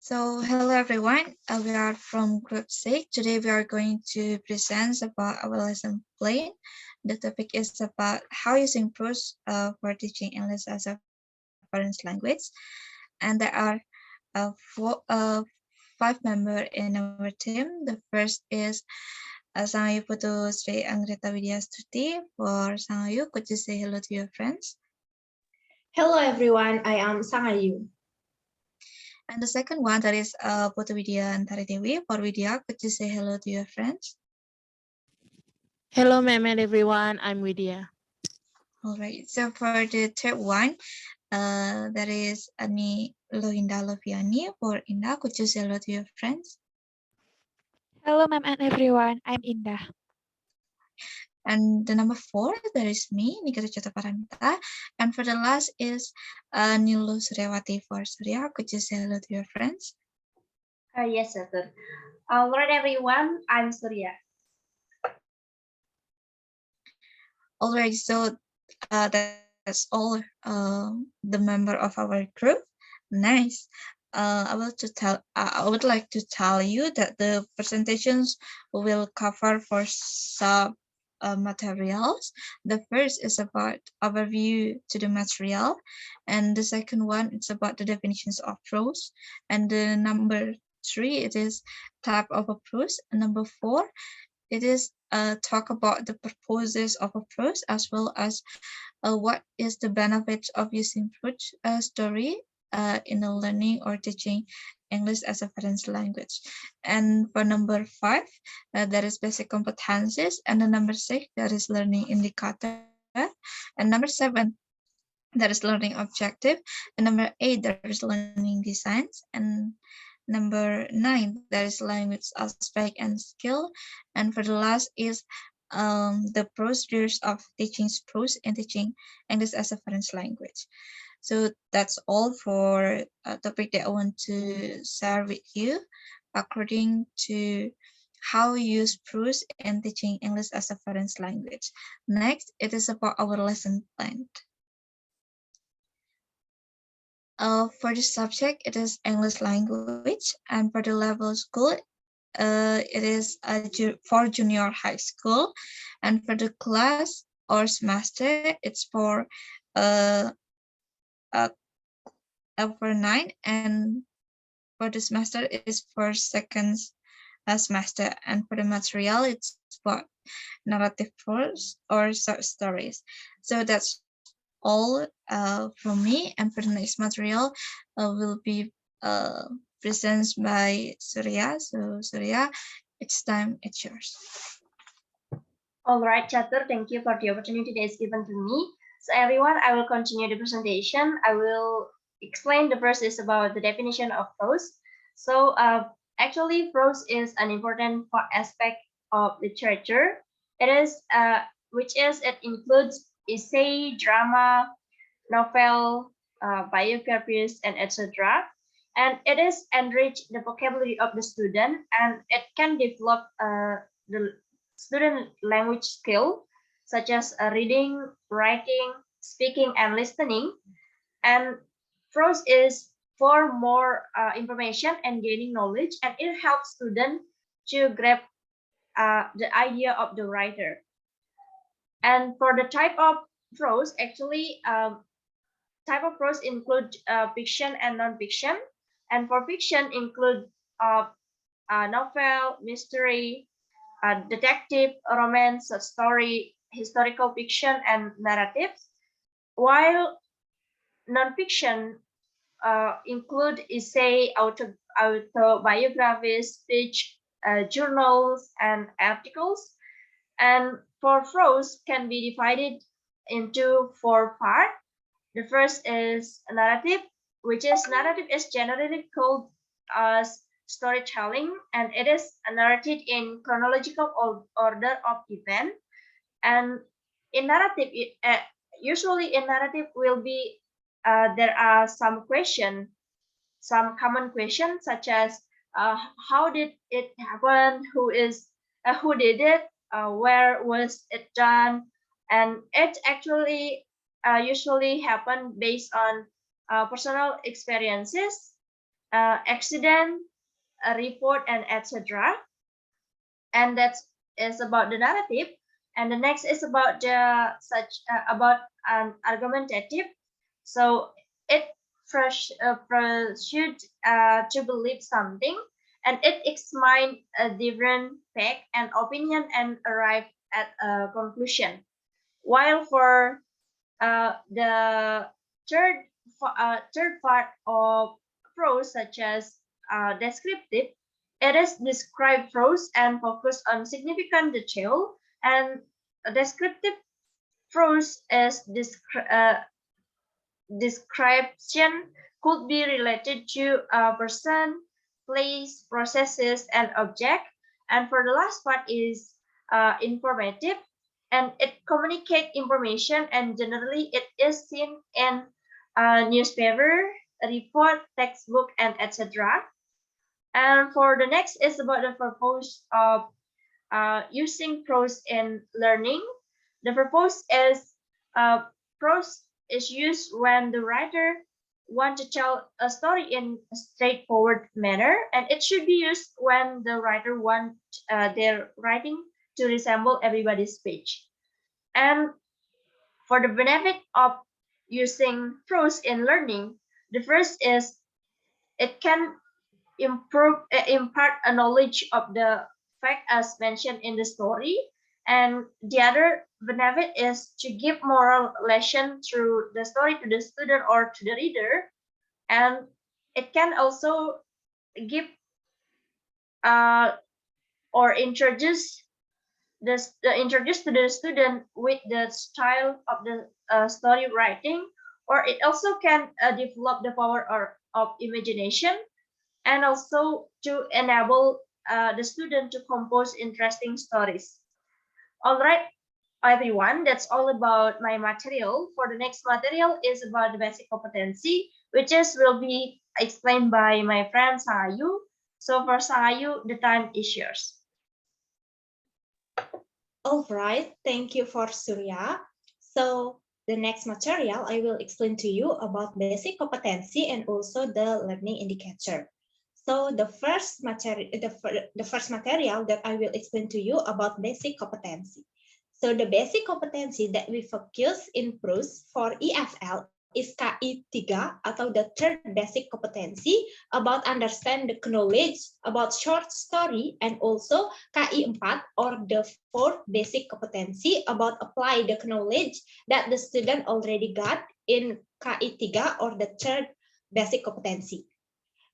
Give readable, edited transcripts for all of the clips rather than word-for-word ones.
So, hello everyone. We are from Group 6. Today we are going to present about our lesson plan. The topic is about how using Prose for teaching English as a foreign language. And there are five members in our team. The first is Sangayu Putu Sri Angreta Widya Stuti. For Sangayu, could you say hello to your friends? Hello everyone, I am Sangayu. And the second one, that is Putu Widya Antari Dewi. For Widya, could you say hello to your friends? Hello, ma'am and everyone. I'm Widya. All right. So for the third one, that is Ani Lohinda Loviani. For Indah, could you say hello to your friends? Hello, ma'am and everyone. I'm Indah. And the number four, there is me, Nikita Chataparamita. And for the last is Nilu Suryawati. For Surya, could you say hello to your friends? Yes, sir. All right, everyone. I'm Surya. All right. So that's all the member of our group. Nice. I would like to tell you that the presentations will cover for some materials. The first is about overview to the material, and the second one is about the definitions of prose, and the number three it is type of a prose, and number four it is talk about the purposes of a prose as well as what is the benefit of using prose story in the learning or teaching English as a foreign language. And for number five, that is basic competencies. And the number six, that is learning indicator. And number seven, that is learning objective. And number eight, there is learning designs. And number nine, there is language aspect and skill. And for the last is the procedures of teaching prose and teaching English as a foreign language. So that's all for a topic that I want to share with you according to how we use prose in teaching English as a foreign language. Next, it is about our lesson plan. For the subject, it is English language, and for the level school, it is for junior high school, and for the class or semester, it's for for 9, and for the semester is for second semester, and for the material, it's for narrative prose or short stories. So that's all from me, and for the next material will be presented by Surya. So Surya, it's time, it's yours. All right, Chatur, thank you for the opportunity that is given to me. So everyone, I will continue the presentation. I will explain the first is about the definition of prose. So actually, prose is an important aspect of literature. It is, it includes essay, drama, novel, biographies, and etc. And it is enrich the vocabulary of the student, and it can develop the student language skill, such as reading, writing, speaking, and listening. And prose is for more information and gaining knowledge, and it helps students to grab the idea of the writer. And for the type of prose, actually, type of prose include fiction and non-fiction. And for fiction include novel, mystery, detective, romance, story, historical fiction, and narratives. While non-fiction include essay, autobiographies, speech, journals, and articles. And for prose can be divided into 4 parts. The first is narrative, which is narrative is generally called as storytelling, and it is narrated in chronological order of event. And in narrative, usually in narrative will be there are some common questions such as how did it happen, who did it, where was it done, and it actually usually happen based on personal experiences. accident, a report, and etc. And that is about the narrative. And the next is about about an argumentative. So it should to believe something, and it examine a different fact and opinion and arrive at a conclusion. While for the third part of prose, such as descriptive, it is describe prose and focus on significant detail, and descriptive prose is description could be related to a person, place, processes, and object. And for the last part is informative, and it communicate information, and generally it is seen in a newspaper, a report, textbook, and etc. And for the next is about the purpose of using prose in learning. The purpose is prose is used when the writer want to tell a story in a straightforward manner, and it should be used when the writer want their writing to resemble everybody's speech. And for the benefit of using prose in learning, the first is it can impart a knowledge of the fact as mentioned in the story, and the other benefit is to give moral lesson through the story to the student or to the reader, and it can also give or introduce to the student with the style of the story writing, or it also can develop the power of imagination, and also to enable the student to compose interesting stories. All right, everyone, that's all about my material. For the next material is about the basic competency, which will be explained by my friend Sayu. So for Sayu, the time is yours. All right, thank you for Surya. So the next material I will explain to you about basic competency and also the learning indicator. So the first material that I will explain to you about basic competency. So the basic competency that we focus in prose for EFL is KI3 atau the third basic competency about understand the knowledge about short story, and also KI4 or the fourth basic competency about apply the knowledge that the student already got in KI3 or the third basic competency.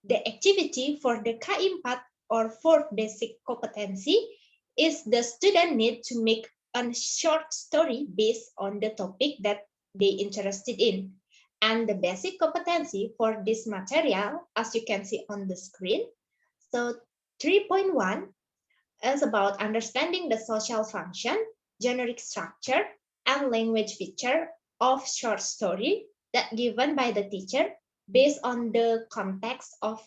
The activity for the KI4 or fourth basic competency is the student need to make a short story based on the topic that they interested in. And the basic competency for this material, as you can see on the screen. So 3.1 is about understanding the social function, generic structure, and language feature of short story that given by the teacher based on the context of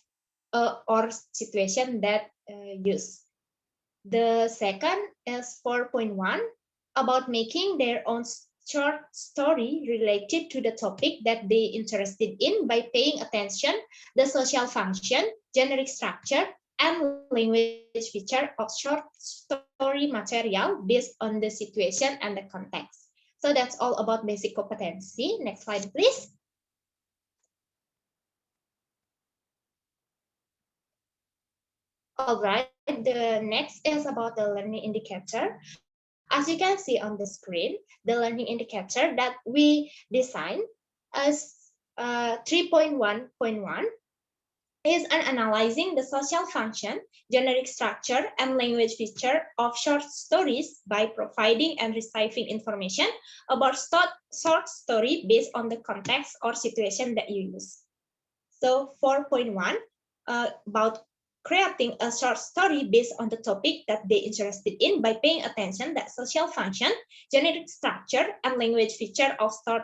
or situation that use. The second is 4.1 about making their own short story related to the topic that they interested in by paying attention the social function, generic structure, and language feature of short story material based on the situation and the context. So that's all about basic competency. Next slide, please. All right, the next is about the learning indicator. As you can see on the screen, the learning indicator that we designed as 3.1.1 is an analyzing the social function, generic structure, and language feature of short stories by providing and receiving information about short story based on the context or situation that you use. So 4.1 about creating a short story based on the topic that they interested in by paying attention that social function, generic structure, and language feature of short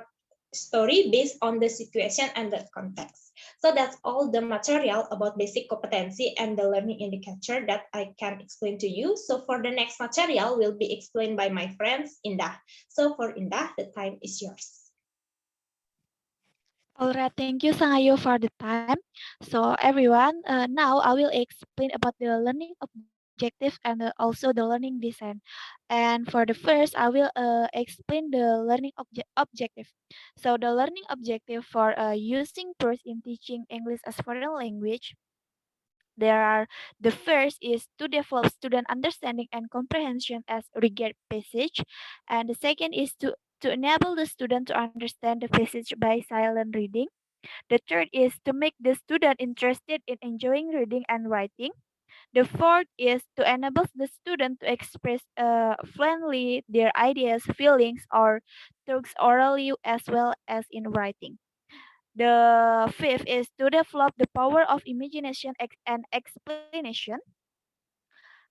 story based on the situation and the context. So that's all the material about basic competency and the learning indicator that I can explain to you. So for the next material will be explained by my friends Indah. So for Indah, the time is yours. All right, thank you, Sangayo, for the time. So, everyone, now I will explain about the learning objectives and also the learning design. And for the first, I will explain the learning objective. So, the learning objective for using prose in teaching English as foreign language, there are the first is to develop student understanding and comprehension as regard passage, and the second is to enable the student to understand the passage by silent reading. The third is to make the student interested in enjoying reading and writing. The fourth is to enable the student to express fluently their ideas, feelings, or thoughts orally as well as in writing. The fifth is to develop the power of imagination and explanation.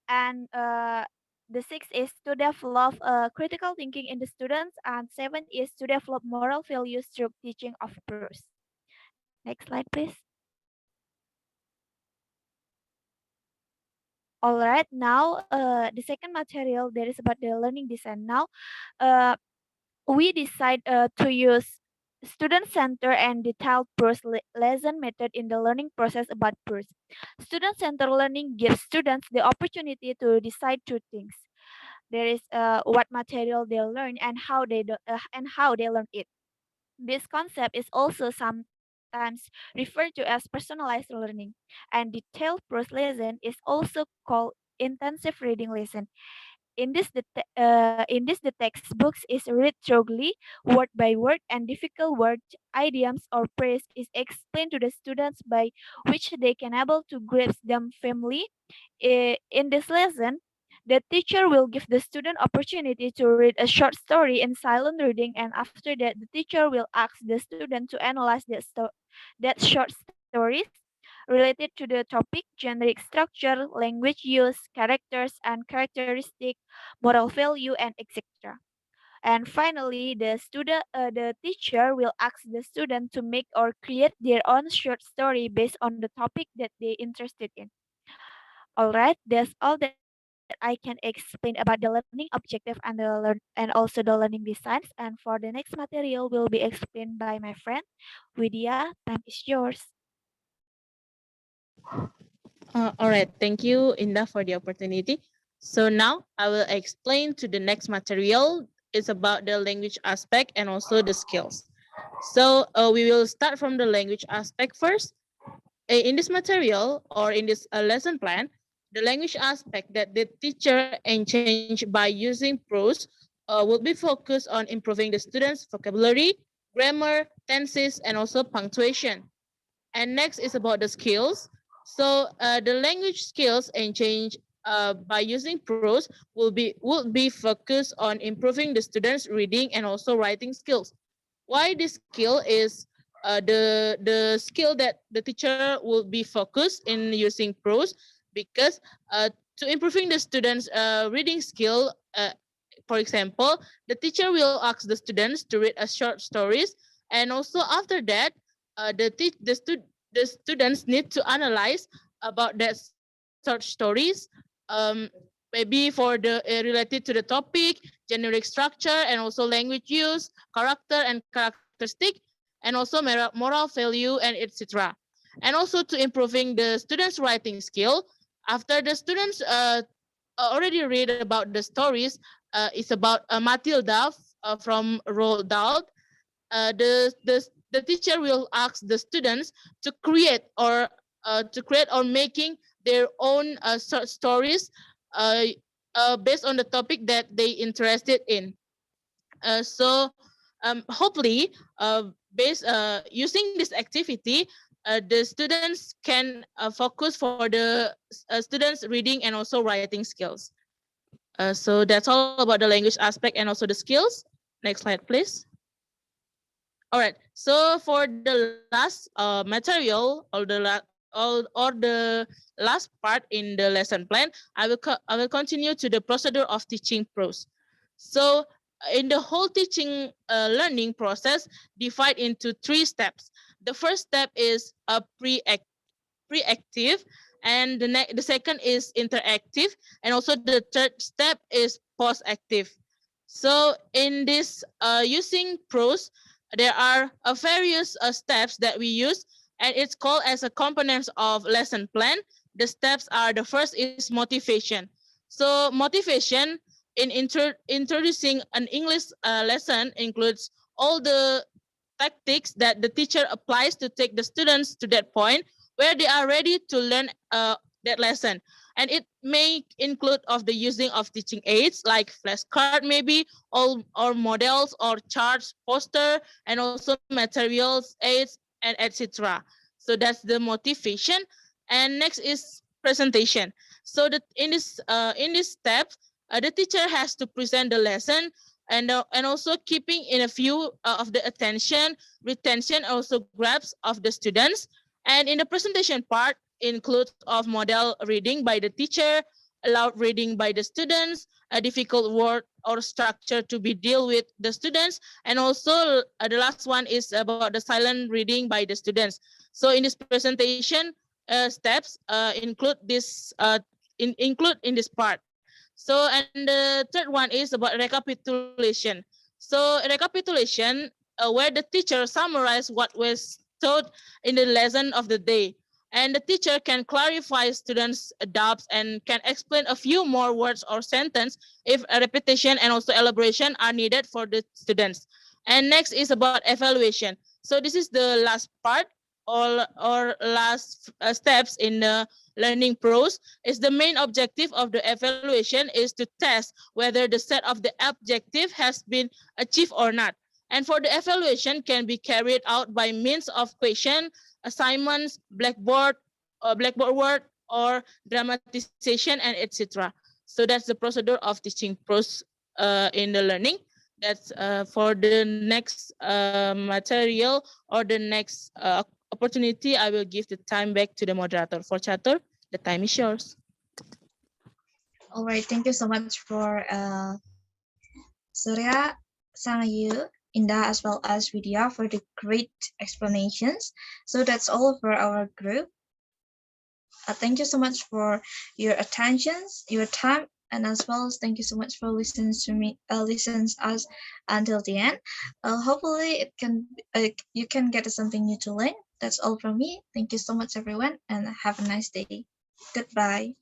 And the sixth is to develop critical thinking in the students. And seventh is to develop moral values through teaching of prose. Next slide, please. All right, now the second material there is about the learning design. Now, uh, we decide to use student center and detailed prose lesson method in the learning process about prose. Student center learning gives students the opportunity to decide two things. There is what material they learn and how they learn it. This concept is also sometimes referred to as personalized learning, and detailed prose lesson is also called intensive reading lesson. In this, the textbooks is read thoroughly, word by word, and difficult words, idioms, or phrase is explained to the students by which they can able to grasp them firmly. In this lesson, the teacher will give the student opportunity to read a short story in silent reading, and after that, the teacher will ask the student to analyze that short stories related to the topic, generic structure, language use, characters and characteristic, moral value, and etc. And finally, the teacher will ask the student to make or create their own short story based on the topic that they interested in. All right, that's all that I can explain about the learning objective and and also the learning designs. And for the next material will be explained by my friend Widya. Time is yours. All right, thank you, Indah, for the opportunity. So now I will explain to the next material. It's about the language aspect and also the skills. So we will start from the language aspect first. In this material or in this lesson plan, the language aspect that the teacher change by using prose will be focused on improving the students' vocabulary, grammar, tenses, and also punctuation. And next is about the skills. So the language skills and change by using prose will be focused on improving the students' reading and also writing skills. Why this skill is the skill that the teacher will be focused in using prose, because to improving the students' reading skill. For example, the teacher will ask the students to read a short stories, and also after that, the students need to analyze about that short stories, maybe for the related to the topic, generic structure, and also language use, character and characteristic, and also moral value, and etc. And also to improving the students' writing skill. After the students already read about the stories, it's about Matilda from Roald Dahl. The teacher will ask the students to create or making their own short stories uh, based on the topic that they interested in. So hopefully, based using this activity, the students can focus for the students reading and also writing skills. So that's all about the language aspect and also the skills. Next slide, please. All right. So for the last material or the last part in the lesson plan, I will continue to the procedure of teaching prose. So in the whole teaching learning process, divide into 3 steps. The first step is a pre-active, and the second is interactive, and also the third step is post-active. So in this using prose, there are various steps that we use, and it's called as a components of lesson plan. The steps are, the first is motivation. So motivation in introducing an English lesson includes all the tactics that the teacher applies to take the students to that point where they are ready to learn that lesson. And it may include of the using of teaching aids like flashcard maybe, or models or charts, poster, and also materials, aids, and etc. So that's the motivation. And next is presentation. So that in this step, the teacher has to present the lesson, and also keeping in a view of the attention, retention, also grasp of the students. And in the presentation part includes of model reading by the teacher, aloud reading by the students, a difficult word or structure to be deal with the students, and also the last one is about the silent reading by the students. So in this presentation steps include this include in this part. So, and the third one is about recapitulation. So recapitulation, where the teacher summarize what was taught in the lesson of the day. And the teacher can clarify students' doubts and can explain a few more words or sentence if a repetition and also elaboration are needed for the students. And next is about evaluation. So this is the last part, or last steps in the learning Prose. Is the main objective of the evaluation is to test whether the set of the objective has been achieved or not. And for the evaluation can be carried out by means of question, assignments, blackboard word, or dramatization, and etc. So that's the procedure of teaching Prose in the learning. That's for the next material or the next opportunity, I will give the time back to the moderator. For Chatur, the time is yours. All right, thank you so much for Surya, Sangayu, Indah, as well as Vidya for the great explanations. So that's all for our group. Thank you so much for your attentions, your time, and as well as thank you so much for listening to me, listens us until the end. Hopefully, you can get something new to learn. That's all from me. Thank you so much, everyone, and have a nice day. Goodbye.